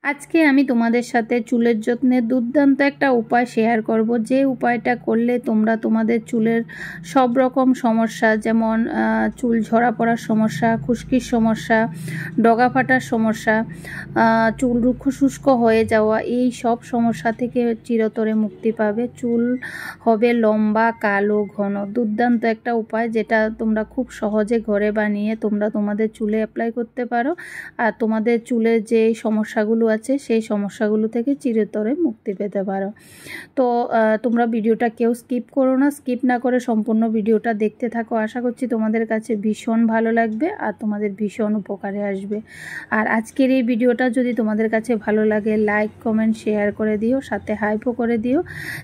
আজকে আমি তোমাদের সাথে চুলের যত্নের দুর্দান্ত একটা উপায় শেয়ার করব, যে উপায়টা করলে তোমরা তোমাদের চুলের সব রকম সমস্যা, যেমন চুল ঝরা পড়ার সমস্যা, খুশকির সমস্যা, ডগা ফাটার সমস্যা, চুল রুক্ষ শুষ্ক হয়ে যাওয়া, এই সব সমস্যা থেকে চিরতরে মুক্তি পাবে। চুল হবে লম্বা, কালো, ঘন। দুর্দান্ত একটা উপায়, যেটা তোমরা খুব সহজে ঘরে বানিয়ে তোমরা তোমাদের চুলে অ্যাপ্লাই করতে পারো, আর তোমাদের চুলের যে সমস্যাগুলো আছে সেই সমস্যাগুলো থেকে চিরতরে মুক্তি পেতে পারো। তো তোমরা ভিডিওটা কেউ স্কিপ করো না, স্কিপ না করে সম্পূর্ণ ভিডিওটা দেখতে থাকো। আশা করছি তোমাদের কাছে ভীষণ ভালো লাগবে আর তোমাদের ভীষণ উপকারে আসবে। আর আজকের এই ভিডিওটা যদি তোমাদের কাছে ভালো লাগে, লাইক, কমেন্ট, শেয়ার করে দিও, সাথে হাইপও করে দিও।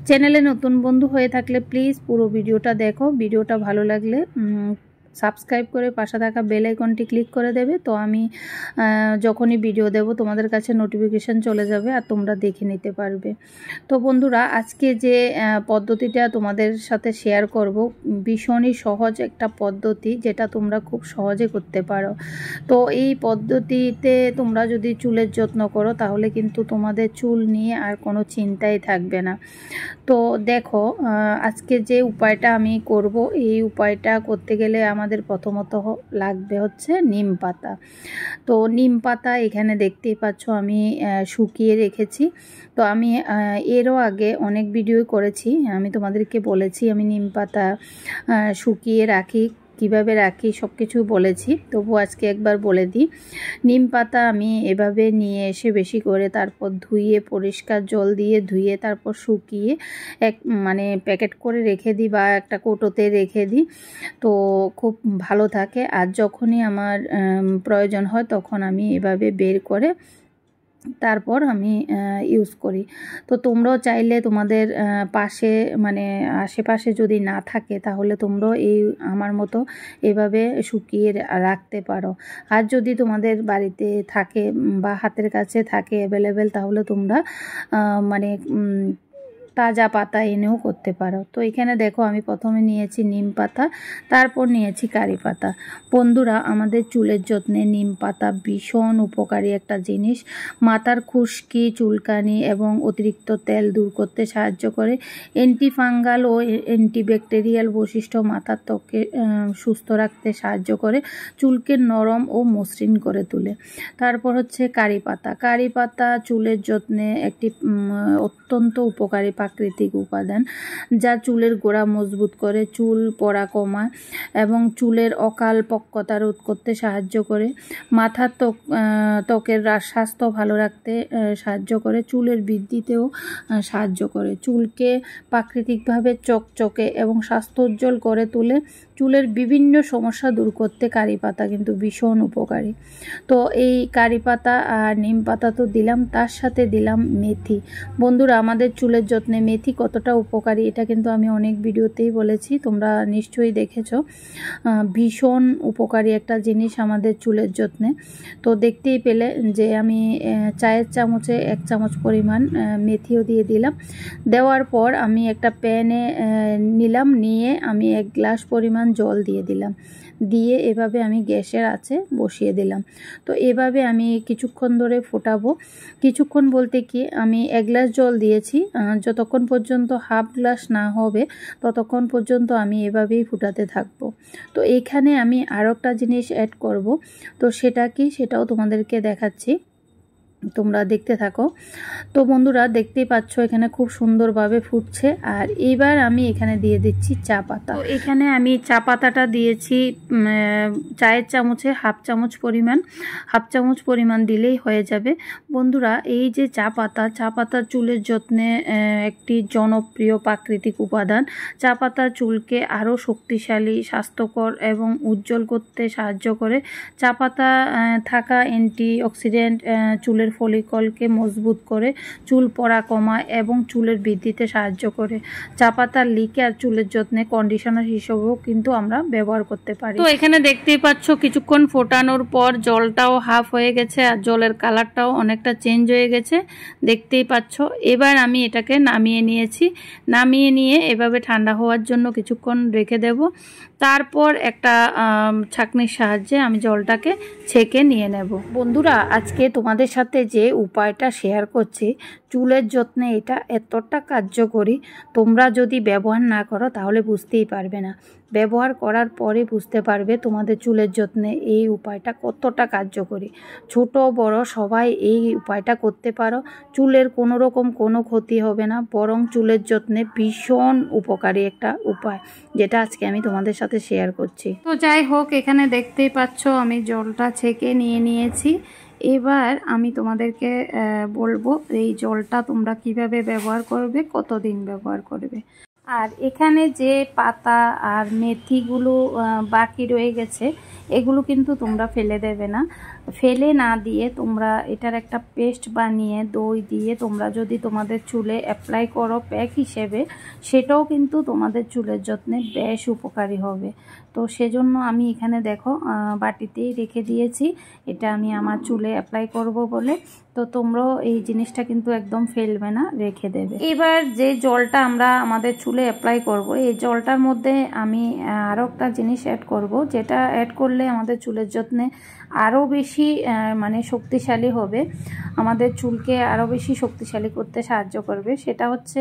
চ্যানেলে নতুন বন্ধু হয়ে থাকলে প্লিজ পুরো ভিডিওটা দেখো। ভিডিওটা ভালো লাগলে সাবস্ক্রাইব করে পাশে থাকা বেল আইকনটি ক্লিক করে দেবে, তো আমি যখনই ভিডিও দেব তোমাদের কাছে নোটিফিকেশান চলে যাবে আর তোমরা দেখে নিতে পারবে। তো বন্ধুরা, আজকে যে পদ্ধতিটা তোমাদের সাথে শেয়ার করব, ভীষণই সহজ একটা পদ্ধতি, যেটা তোমরা খুব সহজে করতে পারো। তো এই পদ্ধতিতে তোমরা যদি চুলের যত্ন করো, তাহলে কিন্তু তোমাদের চুল নিয়ে আর কোনো চিন্তাই থাকবে না। তো দেখো, আজকে যে উপায়টা আমি করব, এই উপায়টা করতে গেলে আমাদের প্রথমত লাগবে হচ্ছে নিম পাতা। তো নিম পাতা এখানে দেখতেই পাচ্ছ আমি শুকিয়ে রেখেছি। তো আমি এরও আগে অনেক ভিডিও করেছি, আমি তোমাদেরকে বলেছি আমি নিম পাতা শুকিয়ে রাখি, কিভাবে রাখি সব কিছু বলেছি, তবু আজকে একবার বলে দিই। নিম পাতা আমি এভাবে নিয়ে এসে বেশি করে, তারপর ধুয়ে পরিষ্কার জল দিয়ে ধুয়ে, তারপর শুকিয়ে মানে প্যাকেট করে রেখে দিই বা একটা কৌটোতে রেখে দিই, তো খুব ভালো থাকে। আর যখনই আমার প্রয়োজন হয় তখন আমি এভাবে বের করে তারপর আমি ইউজ করি। তো তোমরাও চাইলে তোমাদের পাশে মানে আশেপাশে যদি না থাকে, তাহলে তোমরাও এই আমার মতো এভাবে শুকিয়ে রাখতে পারো। আর যদি তোমাদের বাড়িতে থাকে বা হাতের কাছে থাকে অ্যাভেলেবেল, তাহলে তোমরা মানে তাজা পাতা এনেও করতে পারো। তো এখানে দেখো, আমি প্রথমে নিয়েছি নিম পাতা, তারপর নিয়েছি কারি পাতা। বন্ধুরা, আমাদের চুলের যত্নে নিম পাতা ভীষণ উপকারী একটা জিনিস। মাথার খুশকি, চুলকানি এবং অতিরিক্ত তেল দূর করতে সাহায্য করে। অ্যান্টিফাঙ্গাল ও অ্যান্টিব্যাকটেরিয়াল বৈশিষ্ট্য মাথার ত্বককে সুস্থ রাখতে সাহায্য করে, চুলকে নরম ও মসৃণ করে তোলে। তারপর হচ্ছে কারি পাতা। কারি পাতা চুলের যত্নে একটি অত্যন্ত উপকারী প্রাকৃতিক উপাদান, যা চুলের গোড়া মজবুত করে, চুল পড়া কমায় এবং চুলের অকাল পক্কতা রোধ করতে সাহায্য করে। মাথার ত্বকের স্বাস্থ্য ভালো রাখতে সাহায্য করে, চুলের বৃদ্ধিতেও সাহায্য করে, চুলকে প্রাকৃতিকভাবে চকচকে এবং স্বাস্থ্যোজ্জ্বল করে তোলে। চুলের বিভিন্ন সমস্যা দূর করতে কারি পাতা কিন্তু ভীষণ উপকারী। তো এই কারি পাতা আর নিম পাতা তো দিলাম, তার সাথে দিলাম মেথি। বন্ধুরা, আমাদের চুলের যত্নে মেথি কতটা উপকারী, এটা কিন্তু আমি অনেক ভিডিওতেই বলেছি, তোমরা নিশ্চয়ই দেখেছো। ভীষণ উপকারী একটা জিনিস আমাদের চুলের যত্নে। তো দেখতেই পেলে যে আমি চায়ের চামচে 1 চামচ পরিমাণ মেথিও দিয়ে দিলাম। দেওয়ার পর আমি একটা প্যানে নিলাম, নিয়ে আমি 1 গ্লাস পরিমাণ জল দিয়ে দিলাম, দিয়ে এভাবে আমি গ্যাসের আঁচে বসিয়ে দিলাম। তো এভাবে আমি কিছুক্ষণ ধরে ফোটাবো। কিছুক্ষণ বলতে কি, আমি 1 গ্লাস জল দিয়েছি, যতক্ষণ পর্যন্ত হাফ গ্লাস না হবে ততক্ষণ পর্যন্ত আমি এভাবেই ফুটাতে থাকবো। তো এখানে আমি আরও একটা জিনিস অ্যাড করব, তো সেটা কি, সেটাও তোমাদেরকে দেখাচ্ছি, তোমরা দেখতে থাকো। তো বন্ধুরা, দেখতেই পাচ্ছ এখানে খুব সুন্দরভাবে ফুটছে। আর এইবার আমি এখানে দিয়ে দিচ্ছি চা পাতা। তো এখানে আমি চা পাতাটা দিয়েছি চায়ের চামচে হাফ চামচ পরিমাণ দিলেই হয়ে যাবে। বন্ধুরা, এই যে চা পাতা চুলের যত্নে একটি জনপ্রিয় প্রাকৃতিক উপাদান। চা পাতা চুলকে আরও শক্তিশালী, স্বাস্থ্যকর এবং উজ্জ্বল করতে সাহায্য করে। চা পাতা থাকা অ্যান্টিঅক্সিডেন্ট চুলের ফলিকলকে মজবুত করে, চুল পড়া কমায় এবং চুলের বৃদ্ধিতে সাহায্য করে। চা পাতার লিকার চুলের যত্নে কন্ডিশনার হিসেবেও কিন্তু আমরা ব্যবহার করতে পারি। তো এখানে দেখতেই পাচ্ছ কিছুক্ষণ ফোটানোর পর জলটাও হাফ হয়ে গেছে আর জলের কালারটাও অনেকটা চেঞ্জ হয়ে গেছে, দেখতেই পাচ্ছ। এবার আমি এটাকে নামিয়ে নিয়েছি, নামিয়ে নিয়ে এভাবে ঠান্ডা হওয়ার জন্য কিছুক্ষণ রেখে দেব। তারপর একটা ছাঁকনির সাহায্যে আমি জলটাকে ছেঁকে নিয়ে নেব। বন্ধুরা, আজকে তোমাদের সাথে সাথে যে উপায়টা শেয়ার করছি, চুলের যত্নে এটা এতটা কার্যকরী, তোমরা যদি ব্যবহার না করো তাহলে বুঝতেই পারবে না। ব্যবহার করার পরে বুঝতে পারবে তোমাদের চুলের যত্নে এই উপায়টা কতটা কার্যকরী। ছোট বড় সবাই এই উপায়টা করতে পারো, চুলের কোনো রকম কোনো ক্ষতি হবে না, বরং চুলের যত্নে ভীষণ উপকারী একটা উপায়, যেটা আজকে আমি তোমাদের সাথে শেয়ার করছি। তো যাই হোক, এখানে দেখতেই পাচ্ছ আমি জলটা ছেঁকে নিয়েছি। এবার আমি তোমাদেরকে বলবো এই জলটা তোমরা কিভাবে ব্যবহার করবে, কতদিন ব্যবহার করবে। আর এখানে যে পাতা আর মেথিগুলো বাকি রয়ে গেছে, এগুলো কিন্তু তোমরা ফেলে দেবে না। ফেলে না দিয়ে তোমরা এটার একটা পেস্ট বানিয়ে দই দিয়ে তোমরা যদি তোমাদের চুলে অ্যাপ্লাই করো প্যাক হিসেবে, সেটাও কিন্তু তোমাদের চুলের যত্নে বেশ উপকারী হবে। তো সেজন্য আমি এখানে দেখো বাটিতেই রেখে দিয়েছি, এটা আমি আমার চুলে অ্যাপ্লাই করব বলে। তো তোমরাও এই জিনিসটা কিন্তু একদম ফেলবে না, রেখে দেবে। এবার যে জলটা আমরা আমাদের চুলে অ্যাপ্লাই করব, এই জলটার মধ্যে আমি আরও একটা জিনিস অ্যাড করব, যেটা অ্যাড করলে আমাদের চুলের যত্নে আরও বেশি মানে শক্তিশালী হবে, আমাদের চুলকে আরও বেশি শক্তিশালী করতে সাহায্য করবে। সেটা হচ্ছে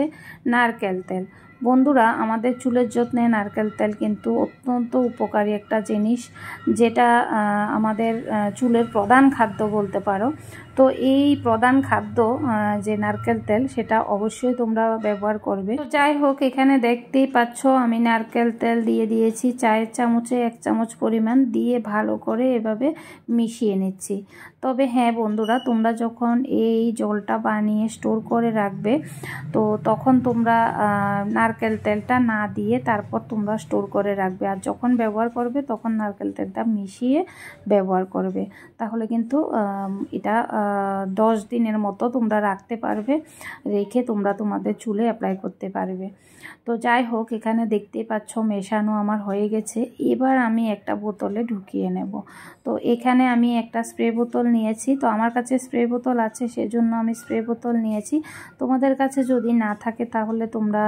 নারকেল তেল। বন্ধুরা, আমাদের চুলের যত্নে নারকেল তেল কিন্তু অত্যন্ত উপকারী একটা জিনিস, যেটা আমাদের চুলের প্রধান খাদ্য বলতে পারো। তো এই প্রধান খাদ্য যে নারকেল তেল, সেটা অবশ্যই তোমরা ব্যবহার করবে। তো যাই হোক, এখানে দেখতেই পাচ্ছ আমি নারকেল তেল দিয়ে দিয়েছি চায়ের চামচে 1 চামচ পরিমাণ, দিয়ে ভালো করে এভাবে মিশিয়ে নিচ্ছি। তবে হ্যাঁ বন্ধুরা, তোমরা যখন এই জলটা বানিয়ে স্টোর করে রাখবে, তো তখন তোমরা নারকেল তেলটা না দিয়ে তারপর তোমরা স্টোর করে রাখবে, আর যখন ব্যবহার করবে তখন নারকেল তেলটা মিশিয়ে ব্যবহার করবে। তাহলে কিন্তু এটা 10 দিনের মতো তোমরা রাখতে পারবে, রেখে তোমরা তোমাদের চুলে অ্যাপ্লাই করতে পারবে। তো যাই হোক, এখানে দেখতেই পাচ্ছ মেশানো আমার হয়ে গেছে। এবার আমি একটা বোতলে ঢুকিয়ে নেব। তো এখানে আমি একটা স্প্রে বোতল নিয়েছি, তো আমার কাছে স্প্রে বোতল আছে সেজন্য আমি স্প্রে বোতল নিয়েছি। তোমাদের কাছে যদি না থাকে তাহলে তোমরা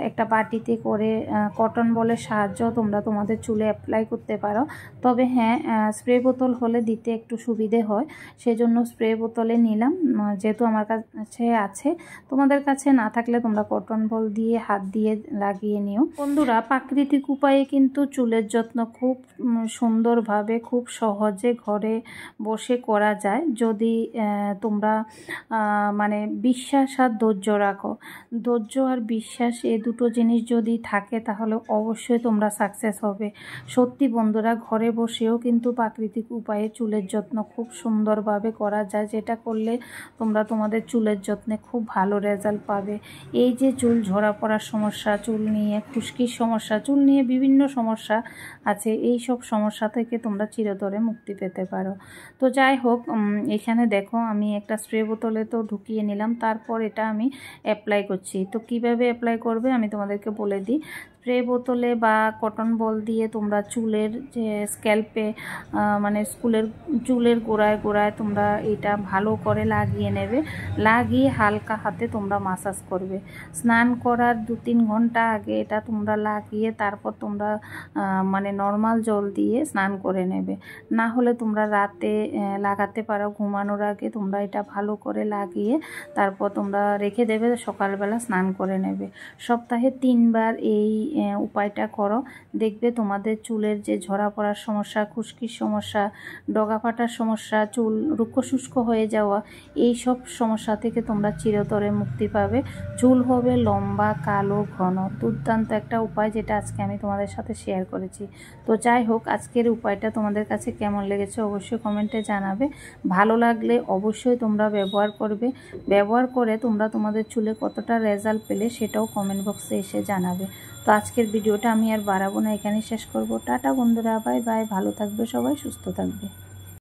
একটা বাটিতে করে কটন বলের সাহায্যেও তোমরা তোমাদের চুলে অ্যাপ্লাই করতে পারো। তবে হ্যাঁ, স্প্রে বোতল হলে দিতে একটু সুবিধে হয়, সেজন্য স্প্রে বোতলে নিলাম, যেহেতু আমার কাছে আছে। তোমাদের কাছে না থাকলে তোমরা কটন বল দিয়ে হাত দিয়ে লাগিয়ে নিও। বন্ধুরা, প্রাকৃতিক উপায়ে কিন্তু চুলের যত্ন খুব সুন্দরভাবে, খুব সহজে ঘরে বসে করা যায়, যদি তোমরা মানে বিশ্বাস আর ধৈর্য রাখো। ধৈর্য আর বিশ্বাস, এই দুটো জিনিস যদি থাকে তাহলে অবশ্যই তোমরা সাকসেস হবে। সত্যি বন্ধুরা, ঘরে বসেও কিন্তু প্রাকৃতিক উপায়ে চুলের যত্ন খুব সুন্দরভাবে করা যায়, যেটা করলে তোমরা তোমাদের চুলের যত্নে খুব ভালো রেজাল্ট পাবে। এই যে চুল ঝরা পড়ার সমস্যা, চুল নিয়ে খুশকির সমস্যা, চুল নিয়ে বিভিন্ন সমস্যা আছে, এই সব সমস্যা থেকে তোমরা চিরতরে মুক্তি পেতে পারো। তো যাই হোক, এখানে দেখো আমি একটা স্প্রে বোতলে তো ঢুকিয়ে নিলাম, তারপর এটা আমি অ্যাপ্লাই করছি। তো কিভাবে অ্যাপ্লাই করবে আমি তোমাদেরকে বলে দিই। স্প্রে বোতলে বা কটন বল দিয়ে তোমরা চুলের যে স্ক্যাল্পে, মানে চুলের গোড়ায় গোড়ায় তোমরা এটা ভালো করে লাগিয়ে নেবে। লাগিয়ে হালকা হাতে তোমরা মাসাজ করবে। স্নান করার 2-3 ঘন্টা আগে এটা তোমরা লাগিয়ে তারপর তোমরা মানে নর্মাল জল দিয়ে স্নান করে নেবে। না হলে তোমরা রাতে লাগাতে পারো, ঘুমানোর আগে তোমরা এটা ভালো করে লাগিয়ে তারপর তোমরা রেখে দেবে, সকালবেলা স্নান করে নেবে। সপ্তাহে 3 বার এই উপায়টা করো, দেখবে তোমাদের চুলের যে ঝরা পড়ার সমস্যা, খুশকির সমস্যা, ডগা ফাটার সমস্যা, চুল রুক্ষ শুষ্ক হয়ে যাওয়া, এই সব সমস্যা থেকে তোমরা চিরতরে মুক্তি পাবে। চুল হবে লম্বা, কালো, ঘন। দুর্দান্ত একটা উপায়, যেটা আজকে আমি তোমাদের সাথে শেয়ার করেছি। তো যাই হোক, আজকের উপায়টা তোমাদের কাছে কেমন লেগেছে অবশ্যই কমেন্টে জানাবে। ভালো লাগলে অবশ্যই তোমরা ব্যবহার করবে। ব্যবহার করে তোমরা তোমাদের চুলে কতটা রেজাল্ট পেলে সেটাও কমেন্ট বক্সে এসে জানাবে। তো আজকের ভিডিওটা আমি আর বাড়াবো না, এখানে শেষ করব। টাটা বন্ধুরা, বাই বাই। ভালো থাকবে সবাই, সুস্থ থাকবে।